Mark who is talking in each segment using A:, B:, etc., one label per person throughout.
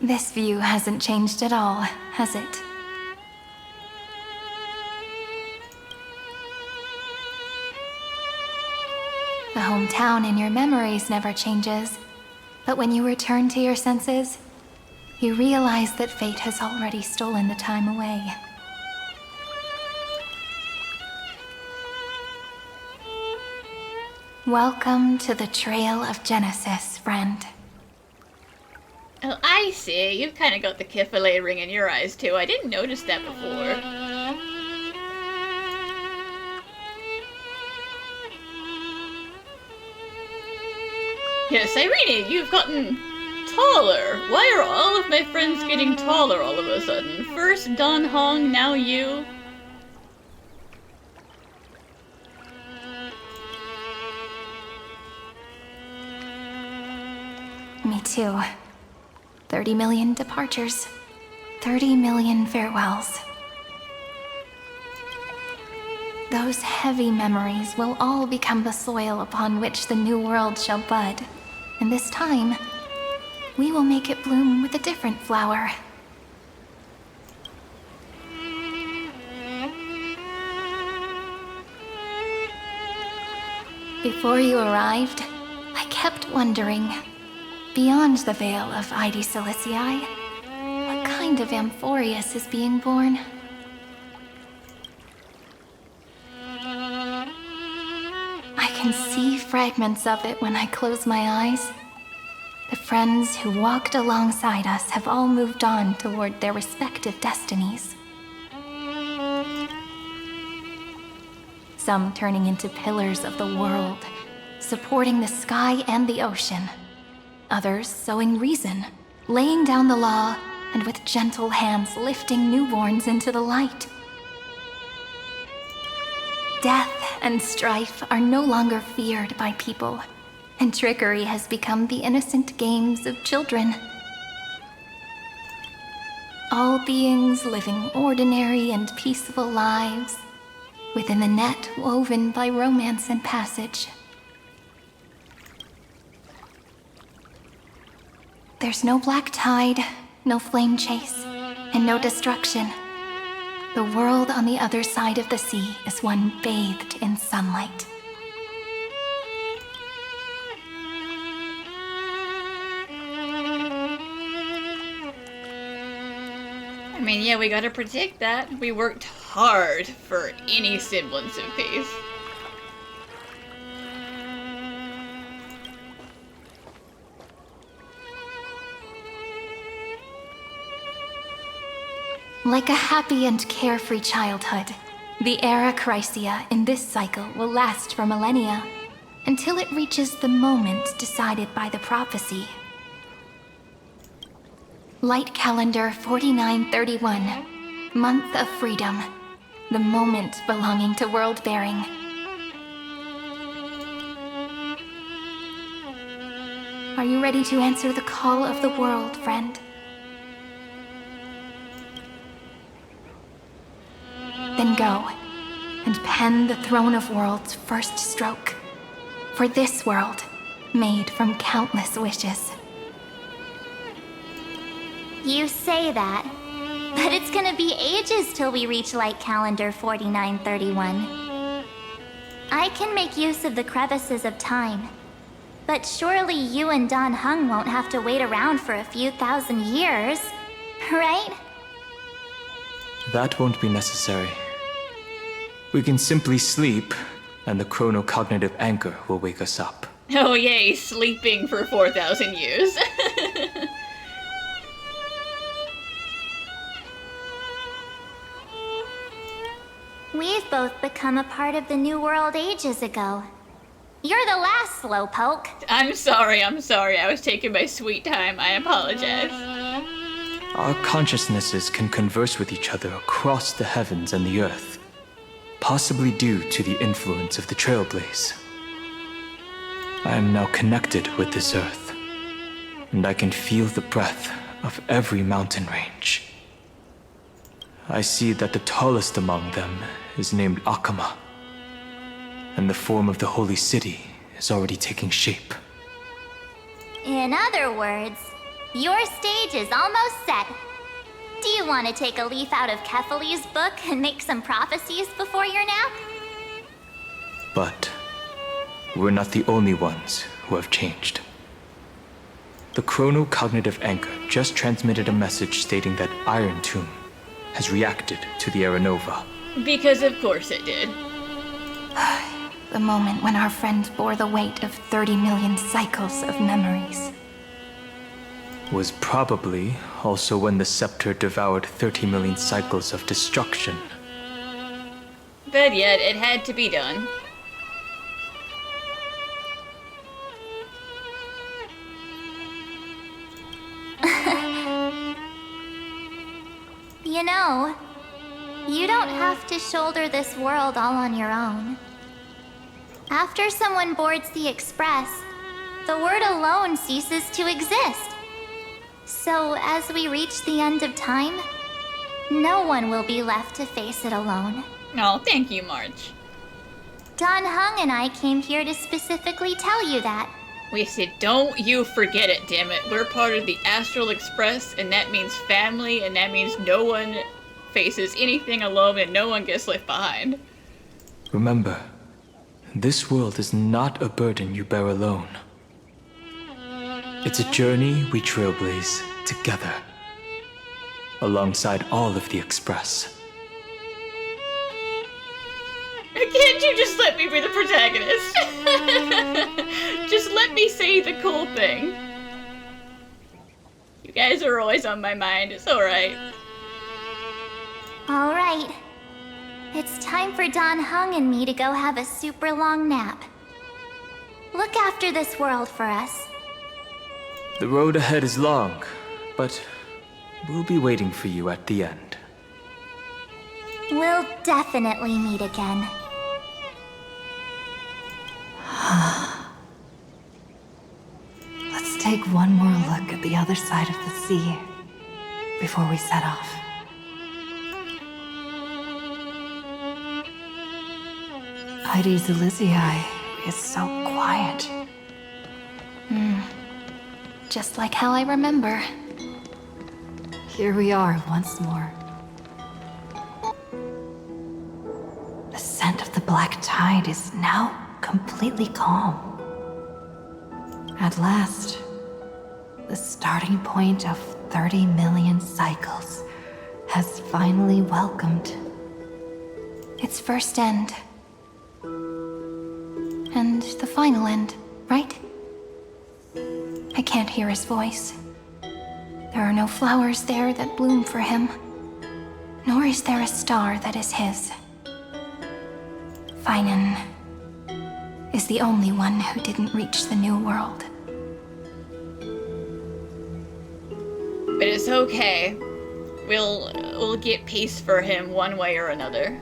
A: This view hasn't changed at all, has it? The hometown in your memories never changes, but when you return to your senses, you realize that fate has already stolen the time away. Welcome to the Trail of Genesis, friend.
B: Oh, I see. You've kind of got the Kifale ring in your eyes, too. I didn't notice that before. Yes, Irene, you've gotten taller. Why are all of my friends getting taller all of a sudden? First Don Hong, now you.
A: Me too. 30 million departures. 30 million farewells. Those heavy memories will all become the soil upon which the new world shall bud. And this time, we will make it bloom with a different flower. Before you arrived, I kept wondering, beyond the veil of Ide Silicii, what kind of Amphoreus is being born? I can see fragments of it when I close my eyes. The friends who walked alongside us have all moved on toward their respective destinies. Some turning into pillars of the world, supporting the sky and the ocean. Others sowing reason, laying down the law, and with gentle hands lifting newborns into the light. Death and strife are no longer feared by people, and trickery has become the innocent games of children. All beings living ordinary and peaceful lives, within the net woven by romance and passage. There's no black tide, no flame chase, and no destruction. The world on the other side of the sea is one bathed in sunlight.
B: I mean, yeah, we gotta protect that. We worked hard for any semblance of peace.
A: Like a happy and carefree childhood, the era Chrysia in this cycle will last for millennia, until it reaches the moment decided by the prophecy. Light calendar 4931, month of freedom, the moment belonging to world-bearing. Are you ready to answer the call of the world, friend? Then go, and pen the Throne of Worlds' first stroke. For this world, made from countless wishes.
C: You say that, but it's gonna be ages till we reach Light Calendar 4931. I can make use of the crevices of time, but surely you and Don Hung won't have to wait around for a few thousand years, right?
D: That won't be necessary. We can simply sleep, and the chronocognitive anchor will wake us up.
B: Oh yay, sleeping for 4,000 years.
C: We've both become a part of the New World ages ago. You're the last slowpoke.
B: I'm sorry. I was taking my sweet time. I apologize.
D: Our consciousnesses can converse with each other across the heavens and the earth, possibly due to the influence of the Trailblaze. I am now connected with this earth, and I can feel the breath of every mountain range. I see that the tallest among them is named Akama, and the form of the holy city is already taking shape.
C: In other words, Your stage is almost set. Do you want to take a leaf out of Kefali's book and make some prophecies before your nap?
D: But we're not the only ones who have changed. The chronocognitive anchor just transmitted a message stating that Irontomb has reacted to the Aeronova.
B: Because of course it did.
A: The moment when our friend bore the weight of 30 million cycles of memories.
D: Was probably also when the scepter devoured 30 million cycles of destruction.
B: But yet, it had to be done.
C: You know, you don't have to shoulder this world all on your own. After someone boards the Express, the word alone ceases to exist. So, as we reach the end of time, no one will be left to face it alone.
B: Oh, thank you, March.
C: Don Hung and I came here to specifically tell you that.
B: We said, don't you forget it, damn it. We're part of the Astral Express, and that means family, and that means no one faces anything alone and no one gets left behind.
D: Remember, this world is not a burden you bear alone. It's a journey we trailblaze together, alongside all of the Express.
B: Can't you just let me be the protagonist? Just let me say the cool thing. You guys are always on my mind, it's alright.
C: Alright. It's time for Don Hung and me to go have a super long nap. Look after this world for us.
D: The road ahead is long, but we'll be waiting for you at the end.
C: We'll definitely meet again.
E: Let's take one more look at the other side of the sea before we set off. Heidi's Elysiae is so quiet.
A: Just like how I remember.
E: Here we are once more. The scent of the black tide is now completely calm. At last, the starting point of 30 million cycles has finally welcomed
A: Its first end. And the final end, right? I can't hear his voice. There are no flowers there that bloom for him, nor is there a star that is his. Finan is the only one who didn't reach the new world.
B: But it's okay. We'll get peace for him one way or another.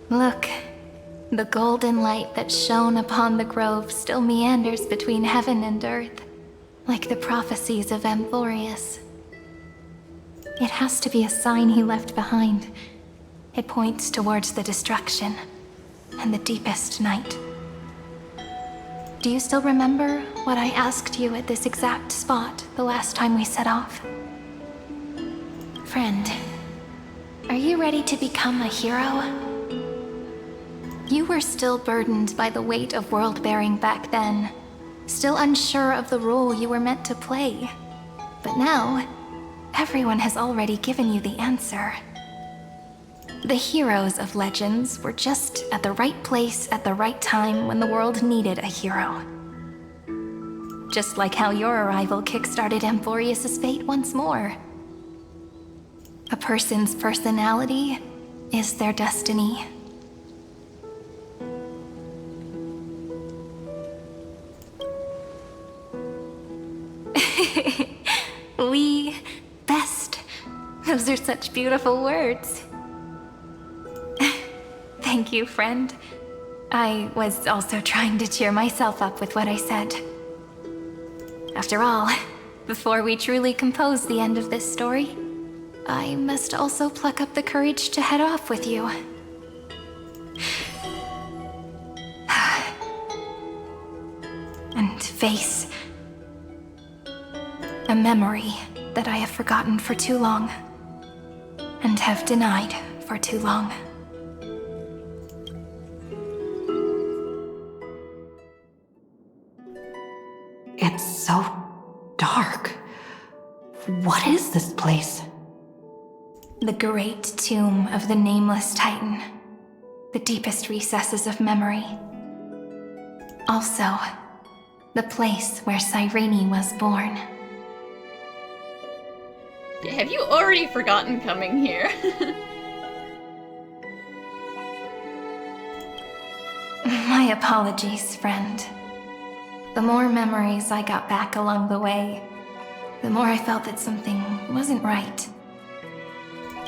A: Look, the golden light that shone upon the grove still meanders between heaven and earth, like the prophecies of Amphoreus. It has to be a sign he left behind. It points towards the destruction and the deepest night. Do you still remember what I asked you at this exact spot the last time we set off? Friend, are you ready to become a hero? You were still burdened by the weight of world-bearing back then, still unsure of the role you were meant to play. But now, everyone has already given you the answer. The heroes of legends were just at the right place at the right time when the world needed a hero. Just like how your arrival kickstarted Amphoreus' fate once more. A person's personality is their destiny. We best. Those are such beautiful words. Thank you, friend. I was also trying to cheer myself up with what I said. After all, before we truly compose the end of this story, I must also pluck up the courage to head off with you. and face a memory that I have forgotten for too long and have denied for too long.
E: It's so dark. What is this place?
A: The great tomb of the nameless Titan. The deepest recesses of memory. Also, the place where Cyrene was born.
B: Have you already forgotten coming here?
A: My apologies, friend. The more memories I got back along the way, the more I felt that something wasn't right.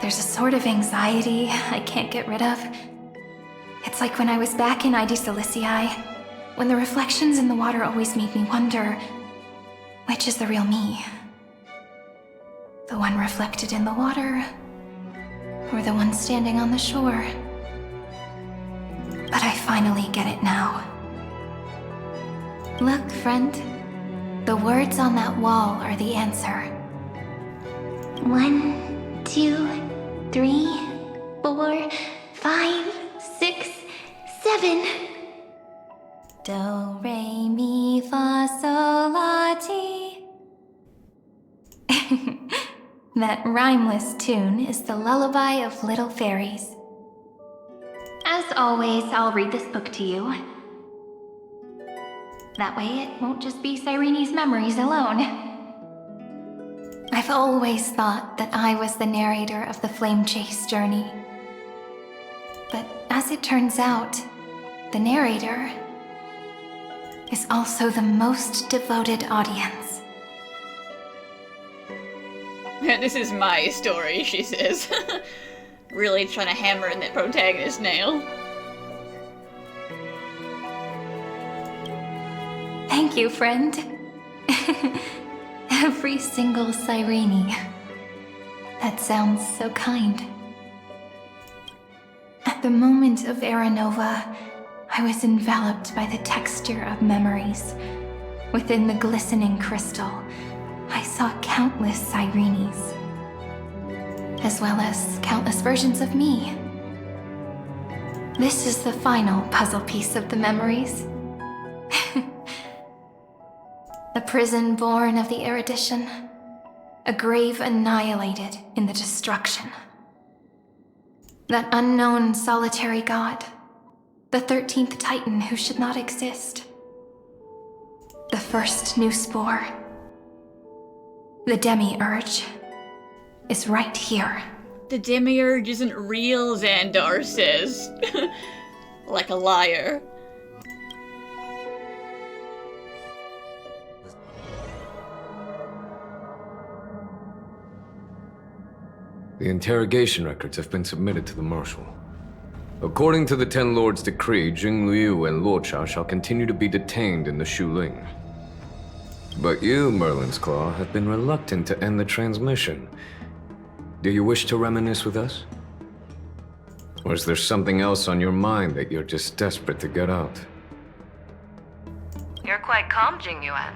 A: There's a sort of anxiety I can't get rid of. It's like when I was back in ID Silicii, when the reflections in the water always made me wonder, which is the real me? The one reflected in the water, or the one standing on the shore? But I finally get it now. Look, friend. The words on that wall are the answer.
C: 1, 2, 3, 4, 5, 6, 7.
A: Do, re, mi, fa, sol, la, ti. That rhymeless tune is the lullaby of little fairies.
C: As always, I'll read this book to you.
A: That way it won't just be Cyrene's memories alone. I've always thought that I was the narrator of the Flame Chase journey. But as it turns out, the narrator is also the most devoted audience.
B: This is my story, she says. Really trying to hammer in that protagonist nail.
A: Thank you, friend. Every single Cyrene. That sounds so kind. At the moment of Aranova, I was enveloped by the texture of memories. Within the glistening crystal, I saw countless Cyrenes, as well as countless versions of me. This is the final puzzle piece of the memories. A prison born of the erudition, a grave annihilated in the destruction. That unknown solitary god, the 13th Titan who should not exist. The first new spore, the demiurge, is right here.
B: The demiurge isn't real, Xandar says. Like a liar.
F: The interrogation records have been submitted to the Marshal. According to the Ten Lords' decree, Jing Liu and Luocha shall continue to be detained in the Shuling. But you, Merlin's Claw, have been reluctant to end the transmission. Do you wish to reminisce with us? Or is there something else on your mind that you're just desperate to get out?
G: You're quite calm, Jingyuan.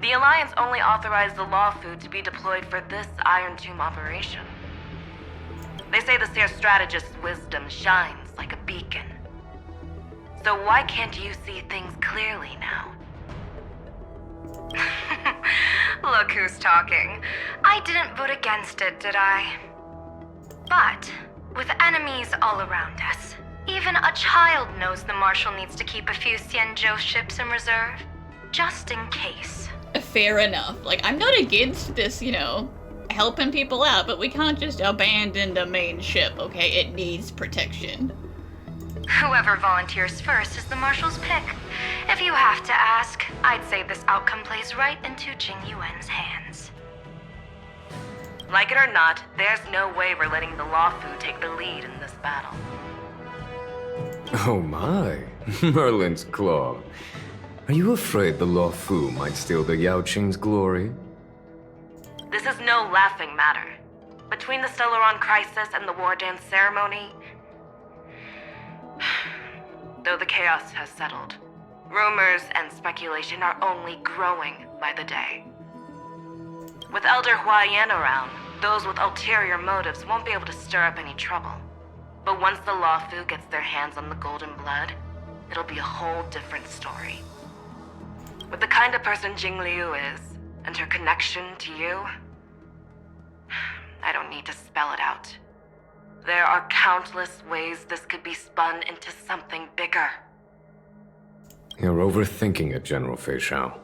G: The Alliance only authorized the Law Food to be deployed for this Irontomb operation. They say the Seer Strategist's wisdom shines like a beacon. So why can't you see things clearly now?
H: Look who's talking. I didn't vote against it, did I? But, with enemies all around us, even a child knows the Marshal needs to keep a few Xianzhou ships in reserve, just in case.
B: Fair enough. Like, I'm not against this, helping people out, but we can't just abandon the main ship, okay? It needs protection.
H: Whoever volunteers first is the Marshal's pick. If you have to ask, I'd say this outcome plays right into Jing Yuan's hands.
G: Like it or not, there's no way we're letting the Law Food take the lead in this battle.
F: Oh my, Merlin's Claw. Are you afraid the Law Fu might steal the Yao Qing's glory?
G: This is no laughing matter. Between the Stellaron crisis and the War Dance ceremony, though the chaos has settled, Rumors and speculation are only growing by the day. With Elder Huayan around, those with ulterior motives won't be able to stir up any trouble. But once the Luofu gets their hands on the golden blood, it'll be a whole different story. With the kind of person Jingliu is, and her connection to you, I don't need to spell it out. There are countless ways this could be spun into something bigger.
F: You're overthinking it, General Fei Shao.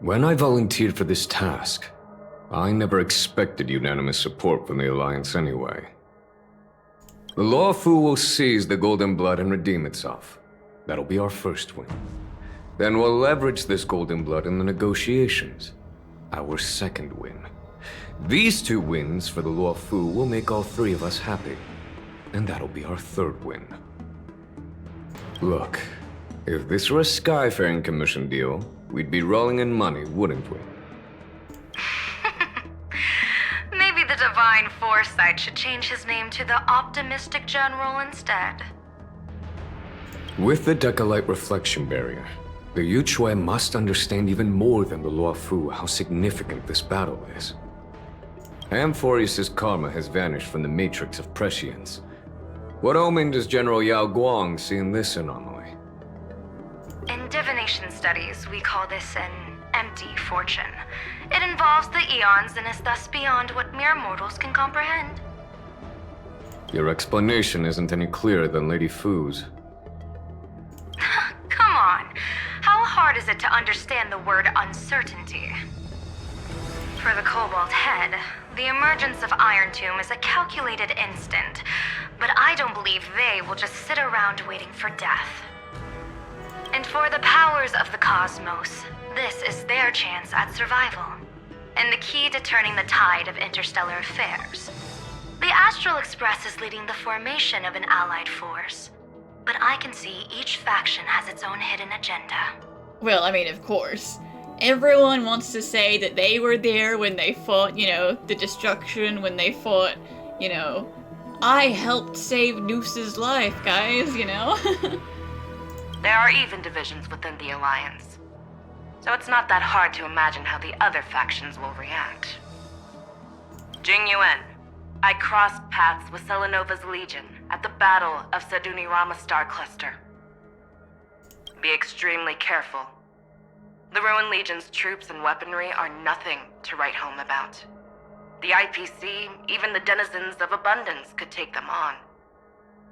F: When I volunteered for this task, I never expected unanimous support from the Alliance anyway. The Luofu will seize the Golden Blood and redeem itself. That'll be our first win. Then we'll leverage this Golden Blood in the negotiations. Our second win. These 2 wins for the Luofu will make all 3 of us happy. And that'll be our third win. Look, if this were a Skyfaring Commission deal, we'd be rolling in money, wouldn't we?
H: Maybe the Divine Foresight should change his name to the Optimistic General instead.
F: With the Decalite Reflection Barrier, the Yuchue must understand even more than the Luofu how significant this battle is. Amphoreus' karma has vanished from the matrix of prescience. What omen does General Yao Guang see in this anomaly?
H: In divination studies, we call this an empty fortune. It involves the eons and is thus beyond what mere mortals can comprehend.
F: Your explanation isn't any clearer than Lady Fu's.
H: Come on. How hard is it to understand the word uncertainty? For the Cobalt Head, the emergence of Irontomb is a calculated instant, but I don't believe they will just sit around waiting for death. And for the powers of the cosmos, this is their chance at survival, and the key to turning the tide of interstellar affairs. The Astral Express is leading the formation of an allied force, but I can see each faction has its own hidden agenda.
B: Well, I mean, of course. Everyone wants to say that they were there when they fought, the destruction, when they fought, I helped save Noose's life, guys,
G: There are even divisions within the Alliance, so it's not that hard to imagine how the other factions will react. Jing Yuan, I crossed paths with Selenova's Legion at the Battle of Sedunirama Star Cluster. Be extremely careful. The Ruined Legion's troops and weaponry are nothing to write home about. The IPC, even the denizens of Abundance, could take them on.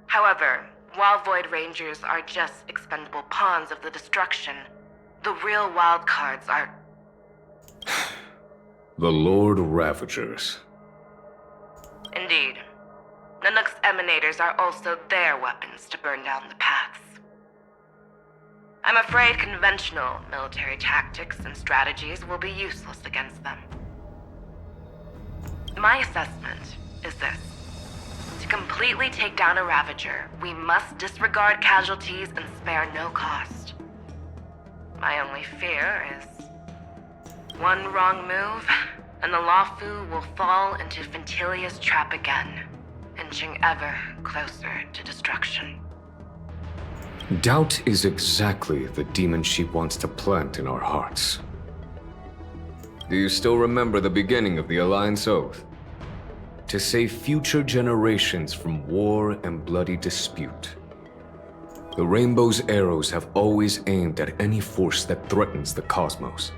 G: However, while Void Rangers are just expendable pawns of the destruction, the real wild cards are...
F: The Lord Ravagers.
G: Indeed. Nanook's emanators are also their weapons to burn down the paths. I'm afraid conventional military tactics and strategies will be useless against them. My assessment is this. To completely take down a Ravager, we must disregard casualties and spare no cost. My only fear is... one wrong move, and the Luofu will fall into Fintilia's trap again, inching ever closer to destruction.
F: Doubt is exactly the demon she wants to plant in our hearts. Do you still remember the beginning of the Alliance Oath? To save future generations from war and bloody dispute. The Rainbow's arrows have always aimed at any force that threatens the cosmos.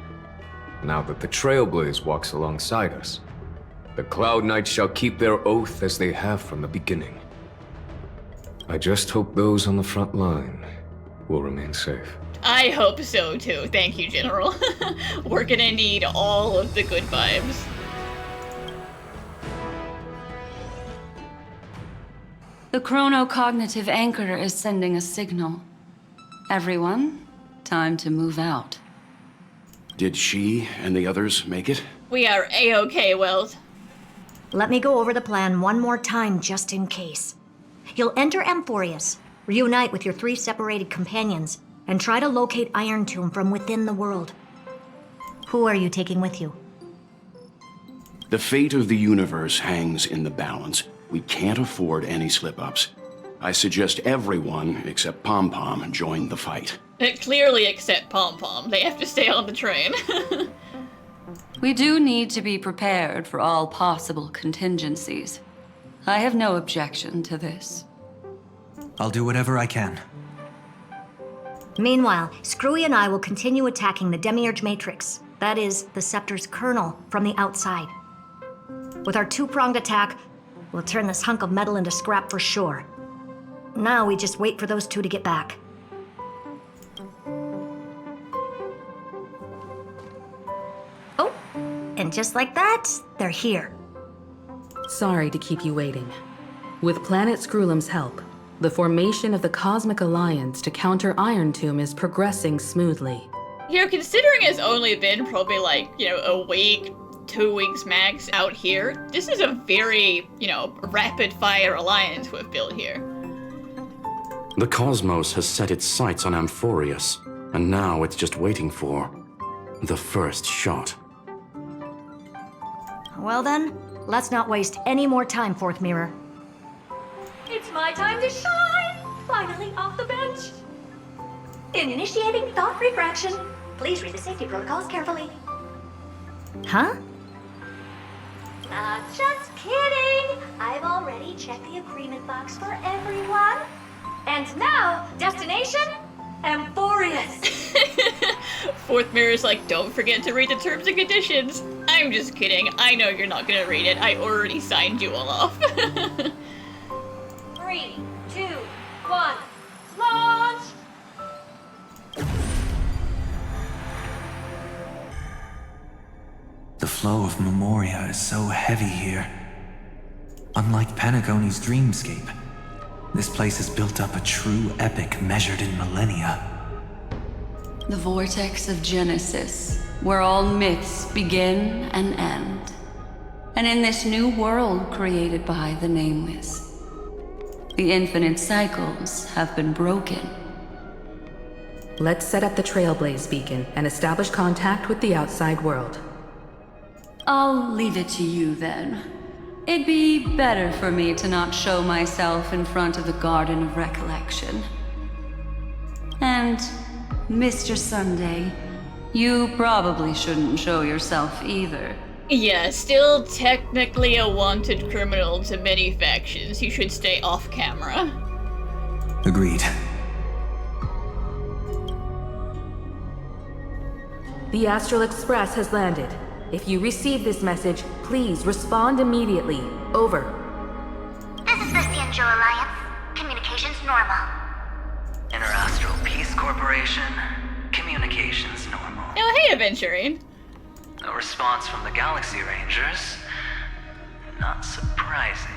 F: Now that the Trailblaze walks alongside us, the Cloud Knights shall keep their oath as they have from the beginning. I just hope those on the front line will remain safe.
B: I hope so too, thank you, General. We're gonna need all of the good vibes.
I: The chronocognitive anchor is sending a signal. Everyone, time to move out.
J: Did she and the others make it?
B: We are A-OK, Weld.
K: Let me go over the plan one more time just in case. You'll enter Amphoreus, reunite with your 3 separated companions, and try to locate Irontomb from within the world. Who are you taking with you?
J: The fate of the universe hangs in the balance. We can't afford any slip-ups. I suggest everyone except Pom Pom join the fight.
B: Clearly except Pom Pom. They have to stay on the train.
I: We do need to be prepared for all possible contingencies. I have no objection to this.
L: I'll do whatever I can.
K: Meanwhile, Screwy and I will continue attacking the Demiurge Matrix. That is, the Scepter's kernel from the outside. With our two-pronged attack, we'll turn this hunk of metal into scrap for sure. Now we just wait for those two to get back. Oh, and just like that, they're here.
M: Sorry to keep you waiting. With Planet Screwlum's help, the formation of the Cosmic Alliance to counter Irontomb is progressing smoothly.
B: You know, considering it's only been probably like, a week, 2 weeks max out here, this is a very, rapid-fire alliance we've built here.
J: The cosmos has set its sights on Amphoreus, and now it's just waiting for the first shot.
K: Well then, let's not waste any more time, Fourth Mirror.
N: It's my time to shine! Finally off the bench! Initiating thought refraction. Please read the safety protocols carefully.
K: Huh?
N: Just kidding! I've already checked the agreement box for everyone. And now, destination? Amphoreus!
B: Fourth Mirror's like, don't forget to read the terms and conditions. I'm just kidding. I know you're not gonna read it. I already signed you all off.
N: 3, 2, 1, launch!
L: The flow of Memoria is so heavy here. Unlike Panagoni's dreamscape, this place has built up a true epic measured in millennia.
I: The vortex of Genesis, where all myths begin and end. And in this new world created by the Nameless, the infinite cycles have been broken.
M: Let's set up the Trailblaze beacon and establish contact with the outside world.
I: I'll leave it to you then. It'd be better for me to not show myself in front of the Garden of Recollection. And, Mr. Sunday, you probably shouldn't show yourself either.
B: Yeah, still technically a wanted criminal to many factions. You should stay off camera.
L: Agreed.
M: The Astral Express has landed. If you receive this message, please respond immediately. Over.
C: This is the Cianjo Alliance. Communications normal.
O: Interastral Peace Corporation. Communications normal.
B: Oh, hey, Aventurine.
O: A response from the Galaxy Rangers. Not surprising.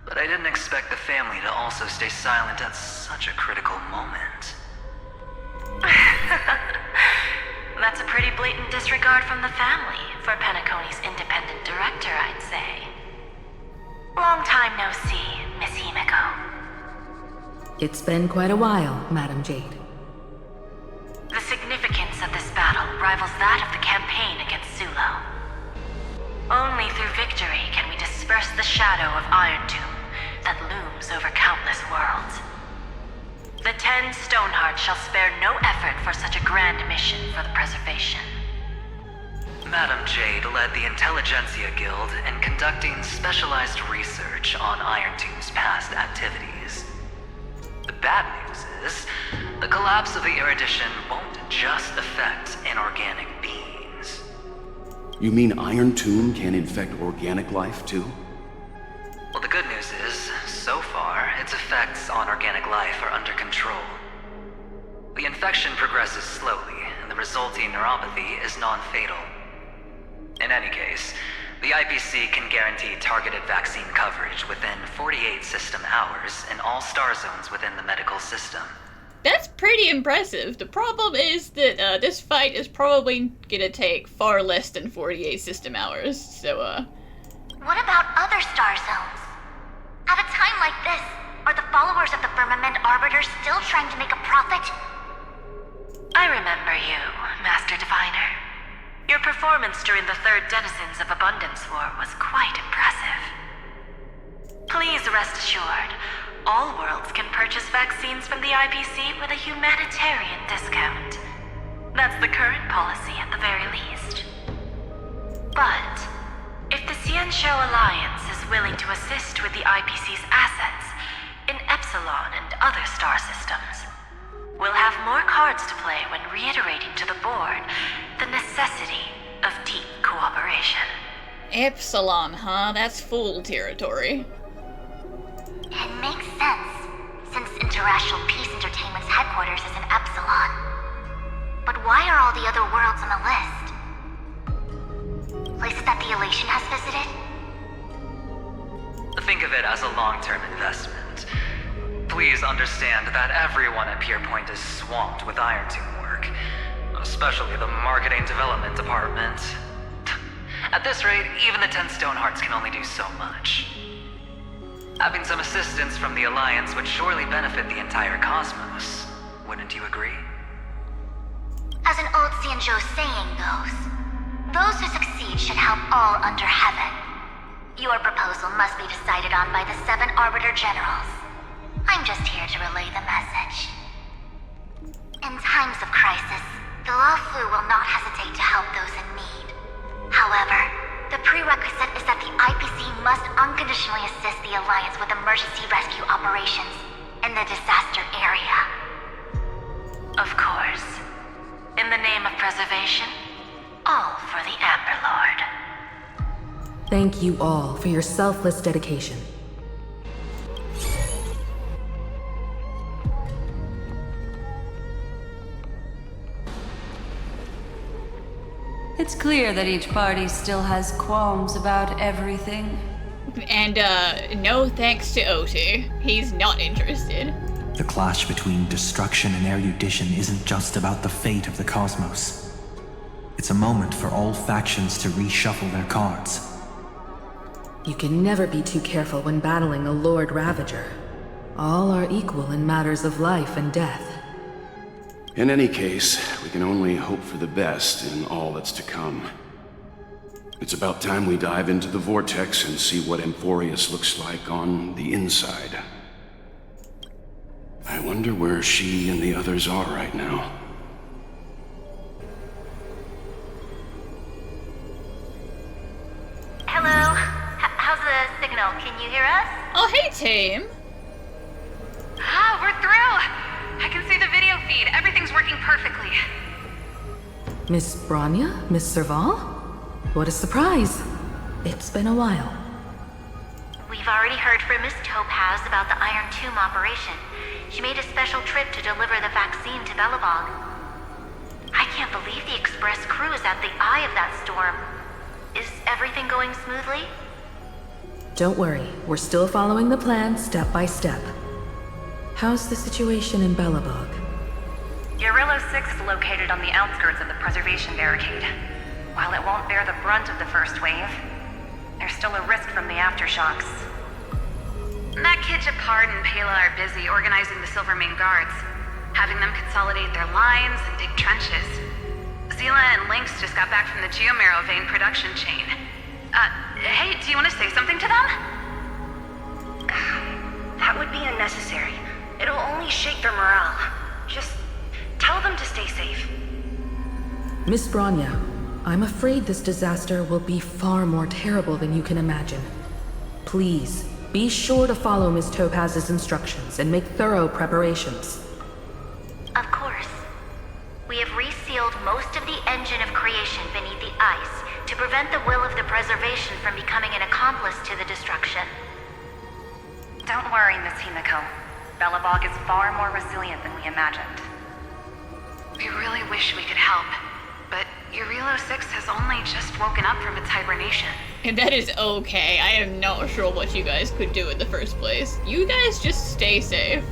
O: But I didn't expect the family to also stay silent at such a critical moment.
G: That's a pretty blatant disregard from the family for Penacony's independent director, I'd say. Long time no see, Miss Himiko.
M: It's been quite a while, Madam Jade.
G: The significance of this battle rivals that of the campaign against Sulo. Only through victory can we disperse the shadow of Irontomb that looms over countless worlds. The 10 Stonehearts shall spare no effort for such a grand mission for the preservation.
O: Madam Jade led the Intelligentsia Guild in conducting specialized research on Irontomb's past activities. The bad news is, the collapse of the Erudition won't just affect inorganic beings.
J: You mean Irontomb can infect organic life, too?
O: Well, the good news is, so far, its effects on organic life are under control. The infection progresses slowly, and the resulting neuropathy is non-fatal. In any case, the IPC can guarantee targeted vaccine coverage within 48 system hours in all star zones within the medical system.
B: That's pretty impressive. The problem is that this fight is probably gonna take far less than 48 system hours, so
C: What about other star zones? At a time like this, are the followers of the Firmament Arbiter still trying to make a profit?
G: I remember you, Master Diviner. Your performance during the Third Denizens of Abundance War was quite impressive. Please rest assured, all worlds can purchase vaccines from the IPC with a humanitarian discount. That's the current policy at the very least. But if the Xianzhou Alliance is willing to assist with the IPC's assets in Epsilon and other star systems, we'll have more cards to play when reiterating to the board the necessity of deep cooperation.
B: Epsilon, huh? That's full territory.
C: It makes sense, since Interracial Peace Entertainment's headquarters is in Epsilon. But why are all the other worlds on the list? Places that the Elation has visited?
O: Think of it as a long-term investment. Please understand that everyone at Pierpoint is swamped with Irontomb work, especially the marketing development department. At this rate, even the 10 Stonehearts can only do so much. Having some assistance from the Alliance would surely benefit the entire cosmos. Wouldn't you agree?
C: As an old Xianzhou saying goes, those who succeed should help all under heaven. Your proposal must be decided on by the 7 Arbiter Generals. I'm just here to relay the message. In times of crisis, the Luofu will not hesitate to help those in need. However, the prerequisite is that the IPC must unconditionally assist the Alliance with emergency rescue operations in the disaster area.
G: Of course. In the name of preservation, all for the Amber Lord.
M: Thank you all for your selfless dedication.
I: It's clear that each party still has qualms about everything.
B: And, no thanks to Oti. He's not interested.
L: The clash between destruction and erudition isn't just about the fate of the cosmos. It's a moment for all factions to reshuffle their cards.
M: You can never be too careful when battling a Lord Ravager. All are equal in matters of life and death.
P: In any case, we can only hope for the best in all that's to come. It's about time we dive into the vortex and see what Amphoreus looks like on the inside. I wonder where she and the others are right now.
C: Hello? How's the signal? Can you hear us?
B: Oh, hey, team.
H: Ah, we're through! I can see the video feed. Everything's working perfectly.
M: Miss Bronya? Miss Serval? What a surprise. It's been a while.
C: We've already heard from Miss Topaz about the Irontomb operation. She made a special trip to deliver the vaccine to Belobog. I can't believe the Express crew is at the eye of that storm. Is everything going smoothly?
M: Don't worry, we're still following the plan step by step. How's the situation in Belobog?
G: Urillo 6 is located on the outskirts of the preservation barricade. While it won't bear the brunt of the first wave, there's still a risk from the aftershocks.
H: That kid Japard and Pela are busy organizing the Silvermane Guards, having them consolidate their lines and dig trenches. Zila and Lynx just got back from the Geomarrow vein production chain. Hey, do you want to say something to them?
N: That would be unnecessary. It'll only shake their morale. Just tell them to stay safe.
M: Miss Bronya, I'm afraid this disaster will be far more terrible than you can imagine. Please, be sure to follow Miss Topaz's instructions and make thorough preparations.
C: Of course. We have resealed most of the engine of creation beneath the ice to prevent the will of the preservation from becoming an accomplice to the destruction.
G: Don't worry, Miss Himiko. Belobog is far more resilient than we imagined.
H: We really wish we could help, but Urillo 6 has only just woken up from its hibernation.
B: And that is okay. I am not sure what you guys could do in the first place. You guys just stay safe.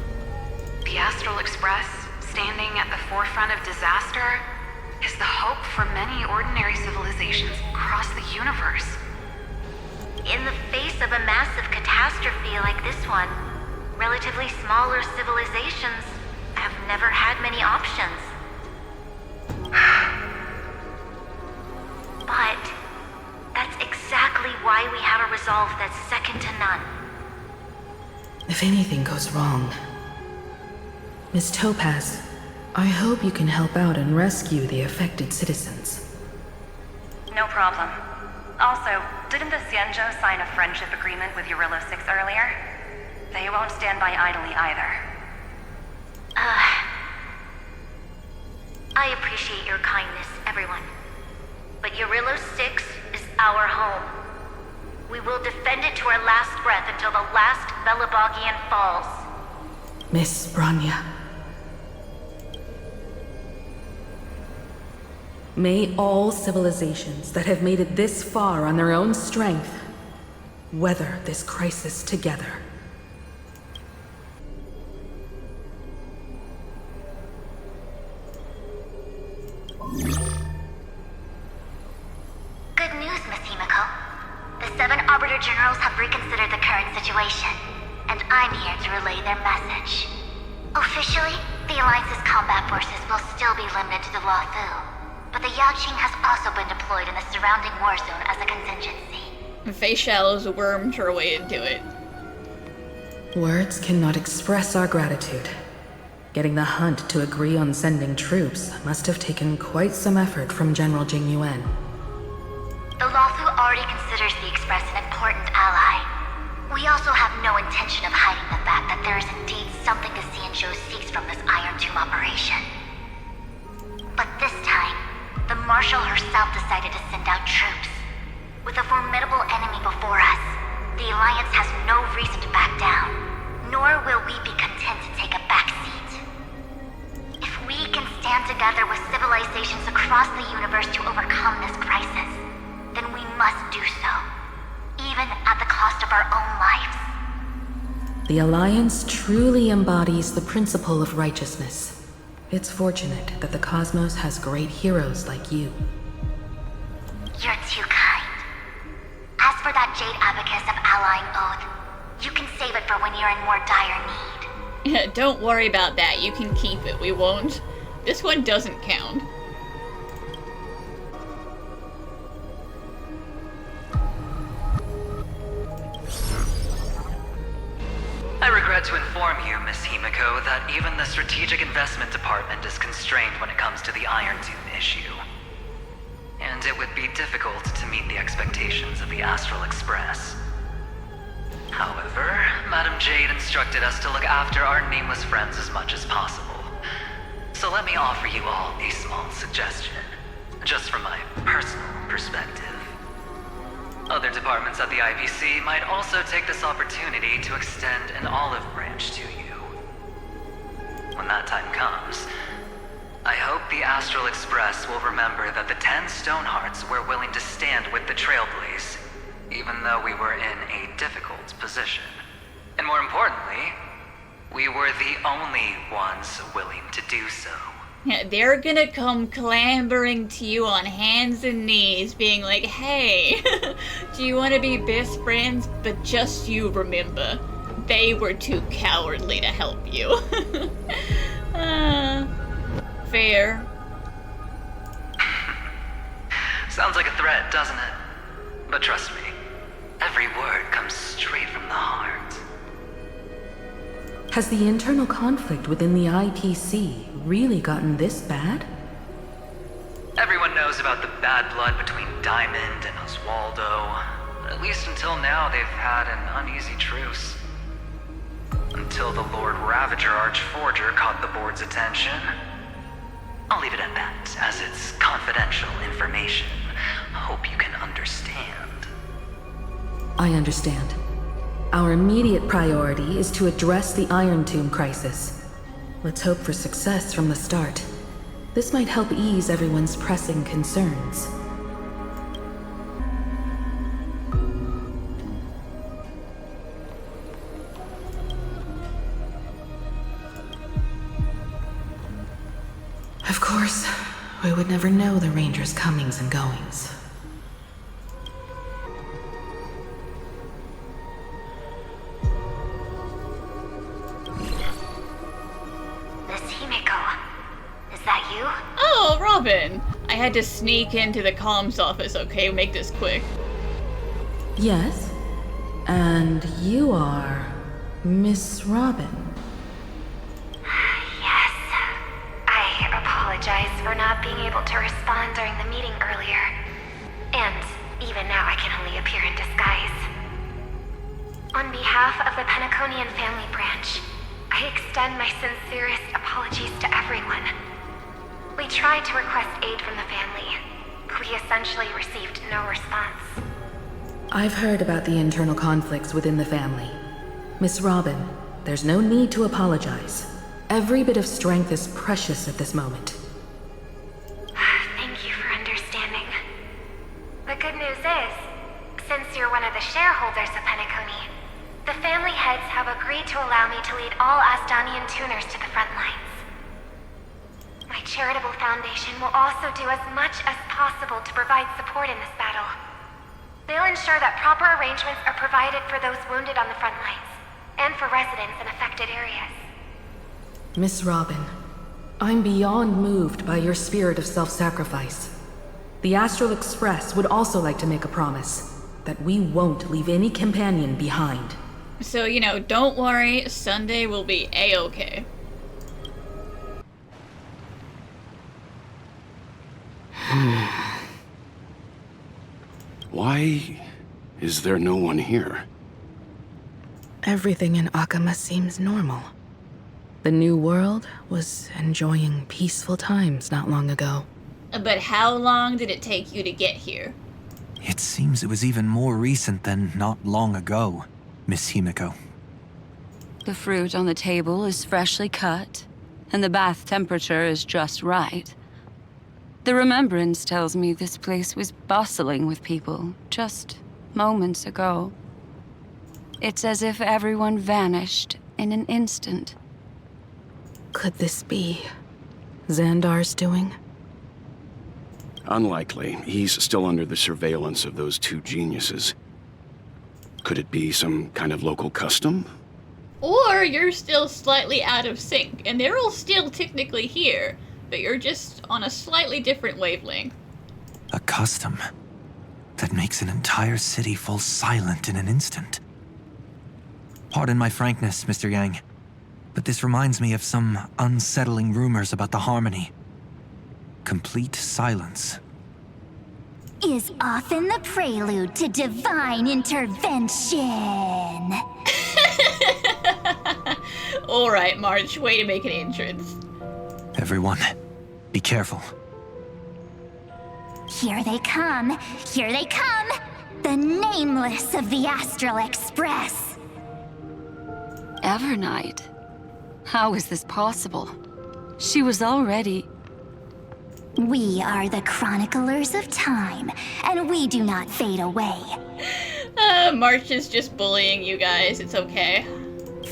H: The Astral Express, standing at the forefront of disaster, is the hope for many ordinary civilizations across the universe.
C: In the face of a massive catastrophe like this one, relatively smaller civilizations have never had many options. But that's exactly why we have a resolve that's second to none.
M: If anything goes wrong... Miss Topaz, I hope you can help out and rescue the affected citizens.
H: No problem. Also, didn't the Xianzhou sign a friendship agreement with Eurillo 6 earlier? They won't stand by idly either.
N: I appreciate your kindness, everyone. But Eurillo 6 is our home. We will defend it to our last breath until the last Velabogian falls.
M: Miss Bronya. May all civilizations that have made it this far on their own strength weather this crisis together.
N: Good news, Miss Himiko. The 7 Arbiter Generals have reconsidered the current situation, and I'm here to relay their message. Officially, the Alliance's combat forces will still be limited to the Luofu, but the Yaoqing has also been deployed in the surrounding war zone as a contingency.
B: Feishal's wormed her way into it.
M: Words cannot express our gratitude. Getting the Hunt to agree on sending troops must have taken quite some effort from General Jing Yuan.
N: The Luofu already considers the Express an important ally. We also have no intention of hiding the fact that there is indeed something the Xianzhou seeks from this Irontomb operation. But this time, the Marshal herself decided to send out troops. With a formidable enemy before us, the Alliance has no reason to back down, nor will we be content to take a back seat. If we can stand together with civilizations across the universe to overcome this crisis, then we must do so, even at the cost of our own lives.
M: The Alliance truly embodies the principle of righteousness. It's fortunate that the cosmos has great heroes like you.
N: You're too kind. As for that Jade Abacus of Allying Oath, you can save it for when you're in more dire need.
B: Don't worry about that, you can keep it, we won't. This one doesn't count.
O: I regret to inform you, Miss Himiko, that even the Strategic Investment Department is constrained when it comes to the Irontomb issue. And it would be difficult to meet the expectations of the Astral Express. However, Madame Jade instructed us to look after our nameless friends as much as possible. So let me offer you all a small suggestion, just from my personal perspective. Other departments at the IPC might also take this opportunity to extend an olive branch to you. When that time comes, I hope the Astral Express will remember that the 10 Stonehearts were willing to stand with the Trailblaze, even though we were in a difficult position. And more importantly, we were the only ones willing to do so.
B: They're gonna come clambering to you on hands and knees, being like, hey, do you want to be best friends? But just you remember, they were too cowardly to help you. Fair.
O: Sounds like a threat, doesn't it? But trust me, every word comes straight from the heart.
M: Has the internal conflict within the IPC really gotten this bad?
O: Everyone knows about the bad blood between Diamond and Oswaldo. At least until now, they've had an uneasy truce. Until the Lord Ravager Archforger caught the board's attention. I'll leave it at that, as it's confidential information. Hope you can understand.
M: I understand. Our immediate priority is to address the Irontomb crisis. Let's hope for success from the start. This might help ease everyone's pressing concerns. Of course, we would never know the Ranger's comings and goings.
B: Oh, Robin! I had to sneak into the comms office, okay? Make this quick.
M: Yes? And you are... Miss Robin.
H: Yes. I apologize for not being able to respond during the meeting earlier. And even now I can only appear in disguise. On behalf of the Penaconian family branch, I extend my sincerest apologies to everyone. We tried to request aid from the family. We essentially received no response.
M: I've heard about the internal conflicts within the family. Miss Robin, there's no need to apologize. Every bit of strength is precious at this moment.
H: Thank you for understanding. The good news is, since you're one of the shareholders of Penacony, the family heads have agreed to allow me to lead all Asdanian tuners to the front lines. My charitable foundation will also do as much as possible to provide support in this battle. They'll ensure that proper arrangements are provided for those wounded on the front lines, and for residents in affected areas.
M: Miss Robin, I'm beyond moved by your spirit of self-sacrifice. The Astral Express would also like to make a promise that we won't leave any companion behind.
B: So, you know, don't worry, Sunday will be A-okay.
P: Why is there no one here?
M: Everything in Akama seems normal. The new world was enjoying peaceful times not long ago.
B: But how long did it take you to get here?
L: It seems it was even more recent than not long ago, Miss Himiko.
I: The fruit on the table is freshly cut, and the bath temperature is just right. The remembrance tells me this place was bustling with people just moments ago. It's as if everyone vanished in an instant.
M: Could this be Xandar's doing?
P: Unlikely. He's still under the surveillance of those two geniuses. Could it be some kind of local custom?
B: Or you're still slightly out of sync, and they're all still technically here, but you're just on a slightly different wavelength.
L: A custom that makes an entire city fall silent in an instant. Pardon my frankness, Mr. Yang, but this reminds me of some unsettling rumors about the Harmony. Complete silence
C: is often the prelude to divine intervention.
B: Alright, March, way to make an entrance.
L: Everyone, be careful.
C: Here they come! Here they come! The nameless of the Astral Express!
I: Evernight? How is this possible? She was already...
C: We are the chroniclers of time, and we do not fade away.
B: March is just bullying you guys, it's okay.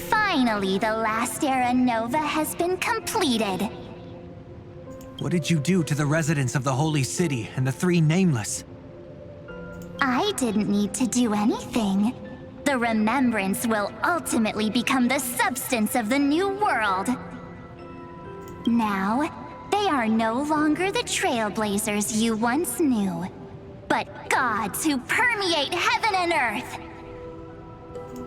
C: Finally, the last era Nova has been completed.
L: What did you do to the residents of the Holy City and the three Nameless?
C: I didn't need to do anything. The remembrance will ultimately become the substance of the new world. Now, they are no longer the Trailblazers you once knew, but gods who permeate heaven and earth.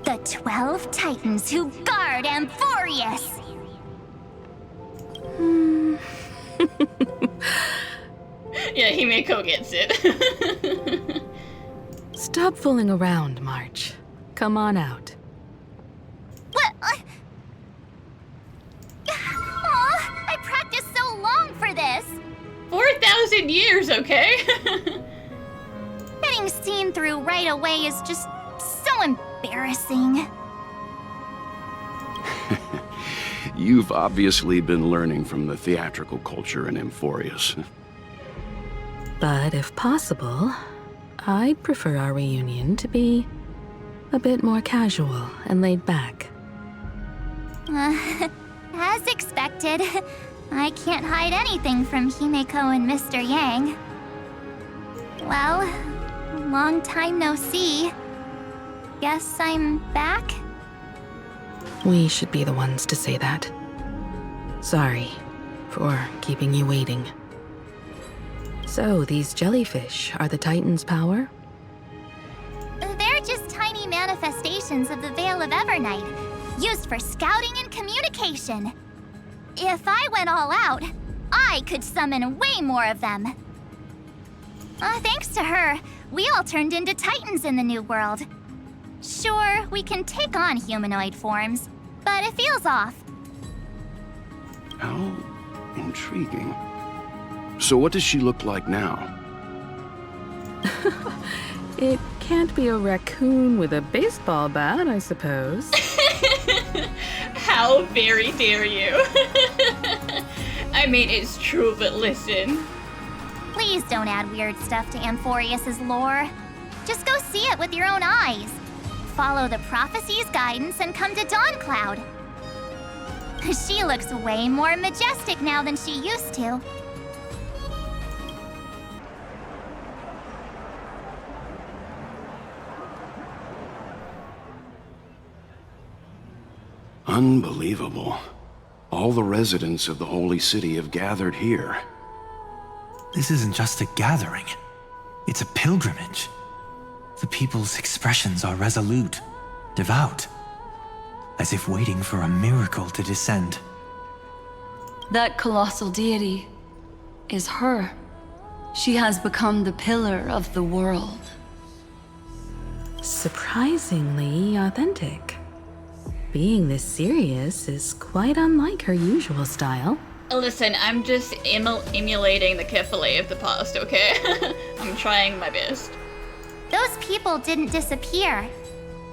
C: The 12 Titans who guard Amphoreus.
B: Yeah, Himeko gets it.
M: Stop fooling around, March. Come on out.
C: What? I practiced so long for this.
B: 4,000 years, okay?
C: Getting seen through right away is just so embarrassing.
P: You've obviously been learning from the theatrical culture in Amphoreus.
M: But if possible, I'd prefer our reunion to be a bit more casual and laid back.
C: As expected, I can't hide anything from Himeko and Mr. Yang. Well, long time no see. Guess I'm back?
M: We should be the ones to say that. Sorry for keeping you waiting. So, these jellyfish are the Titan's power?
C: They're just tiny manifestations of the Veil of Evernight. used for scouting and communication. If I went all out, I could summon way more of them. Thanks to her, we all turned into titans in the new world. Sure, we can take on humanoid forms, but it feels off.
P: How intriguing. So what does she look like now?
M: It can't be a raccoon with a baseball bat, I suppose.
B: How very dare you? I mean, it's true, but listen.
C: Please don't add weird stuff to Amphoreus' lore. Just go see it with your own eyes. Follow the prophecy's guidance and come to Dawncloud. She looks way more majestic now than she used to.
P: Unbelievable. All the residents of the Holy City have gathered here.
L: This isn't just a gathering. It's a pilgrimage. The people's expressions are resolute, devout, as if waiting for a miracle to descend.
I: That colossal deity is her. She has become the pillar of the world.
M: Surprisingly authentic. Being this serious is quite unlike her usual style.
B: Listen, I'm just emulating the Kefale of the past, okay? I'm trying my best.
C: Those people didn't disappear.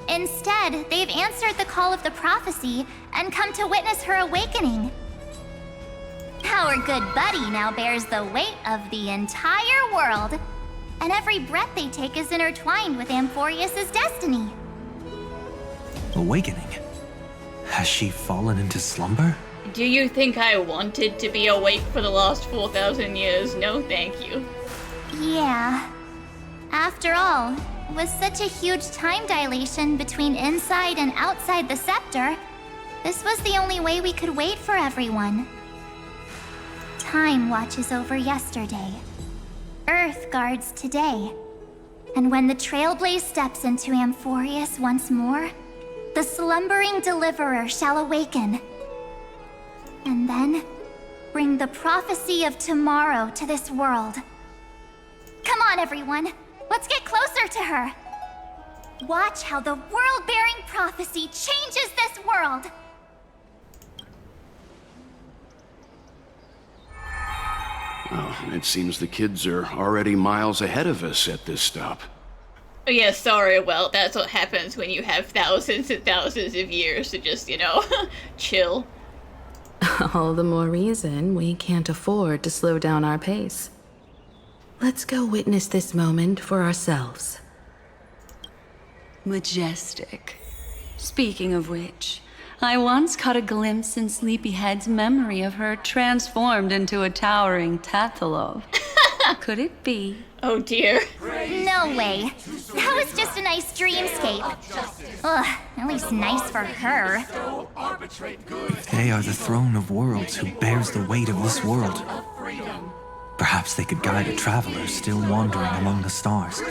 C: Instead, they've answered the call of the prophecy and come to witness her awakening. Our good buddy now bears the weight of the entire world, and every breath they take is intertwined with Amphoreus' destiny.
L: Awakening? Has she fallen into slumber?
B: Do you think I wanted to be awake for the last 4,000 years? No, thank you.
C: Yeah. After all, with such a huge time dilation between inside and outside the scepter, this was the only way we could wait for everyone. Time watches over yesterday. Earth guards today. And when the Trailblaze steps into Amphoreus once more, the slumbering deliverer shall awaken. And then, bring the prophecy of tomorrow to this world. Come on, everyone. Let's get closer to her. Watch how the world-bearing prophecy changes this world.
P: Well, it seems the kids are already miles ahead of us at this stop.
B: Oh yeah, sorry, well, that's what happens when you have thousands and thousands of years to just, chill.
M: All the more reason we can't afford to slow down our pace. Let's go witness this moment for ourselves.
I: Majestic. Speaking of which, I once caught a glimpse in Sleepyhead's memory of her transformed into a towering Tathalov. Could it be?
B: Oh dear.
C: No way. That was just a nice dreamscape. Ugh, at least nice for her.
L: If they are the throne of worlds who bears the weight of this world, perhaps they could guide a traveler still wandering among the stars.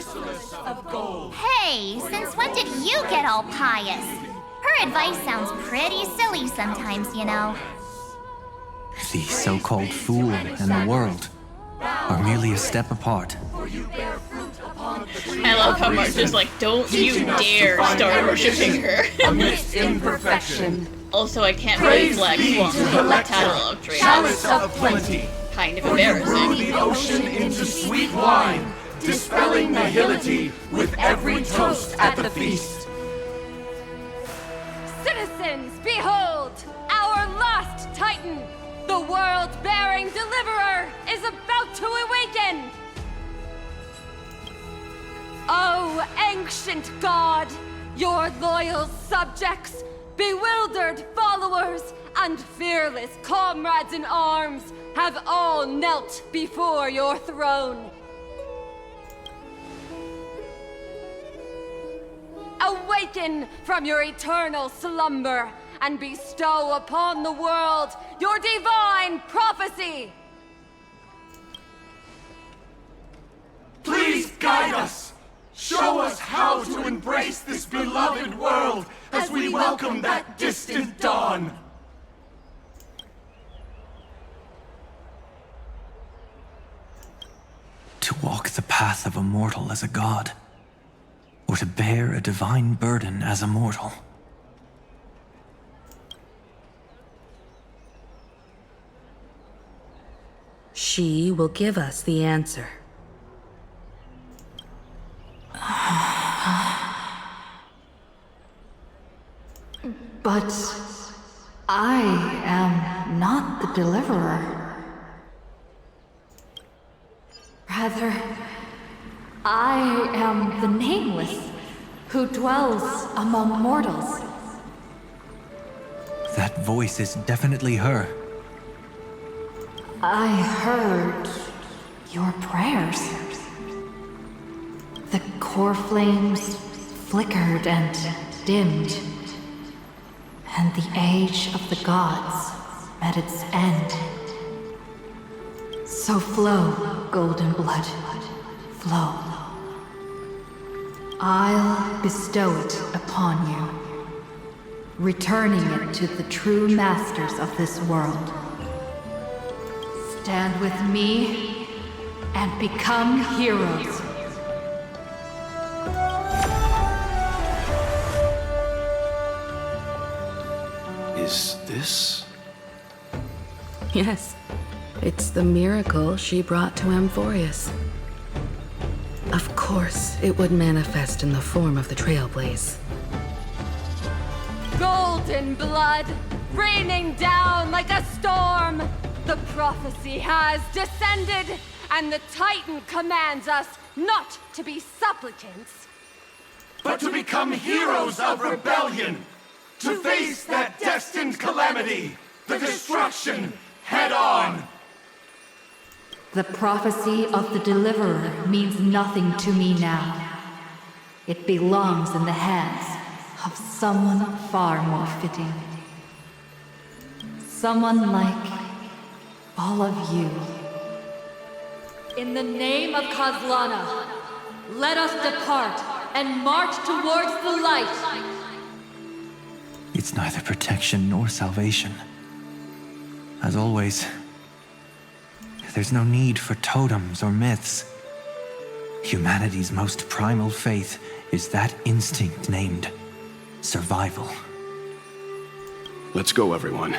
C: Hey, since when did you get all pious? Her advice sounds pretty silly sometimes, you know.
L: The so-called fool and the world are merely a step apart.
B: I love how March is like, don't you dare start worshipping her.
I: Amidst imperfection.
B: Also, I can't really flex one the title of Trailblaze.
Q: Chalice of plenty.
B: Kind of
Q: For you brew
B: embarrassing.
Q: the ocean into sweet wine, dispelling nihility with every toast at the feast.
R: Citizens, behold! Our last Titan! The world-bearing deliverer is about to awaken! Oh, ancient god! Your loyal subjects, bewildered followers, and fearless comrades in arms have all knelt before your throne. Awaken from your eternal slumber and bestow upon the world your divine prophecy!
Q: Please guide us! Show us how to embrace this beloved world as we welcome that distant dawn.
L: To walk the path of a mortal as a god, or to bear a divine burden as a mortal.
M: She will give us the answer.
E: But I am not the deliverer. Rather, I am the Nameless, who dwells among mortals.
L: That voice is definitely her.
E: I heard your prayers. The core flames flickered and dimmed, and the age of the gods met its end. So flow, golden blood, flow. I'll bestow it upon you, returning it to the true masters of this world. Stand with me and become heroes.
P: Is this?
M: Yes, it's the miracle she brought to Amphoreus. Of course, it would manifest in the form of the Trailblaze.
R: Golden blood, raining down like a storm. The prophecy has descended, and the Titan commands us not to be supplicants,
Q: but to become heroes of rebellion, to face that destined calamity, the destruction, head on.
E: The prophecy of the Deliverer means nothing to me now. It belongs in the hands of someone far more fitting. Someone like all of you. In the name of Kozlana, let us depart and march towards the light.
L: It's neither protection nor salvation. As always, there's no need for totems or myths. Humanity's most primal faith is that instinct named survival.
P: Let's go, everyone.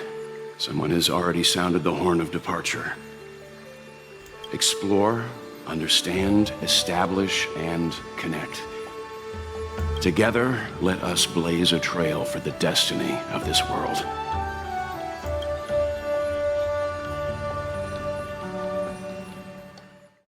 P: Someone has already sounded the horn of departure. Explore, understand, establish, and connect. Together, let us blaze a trail for the destiny of this world.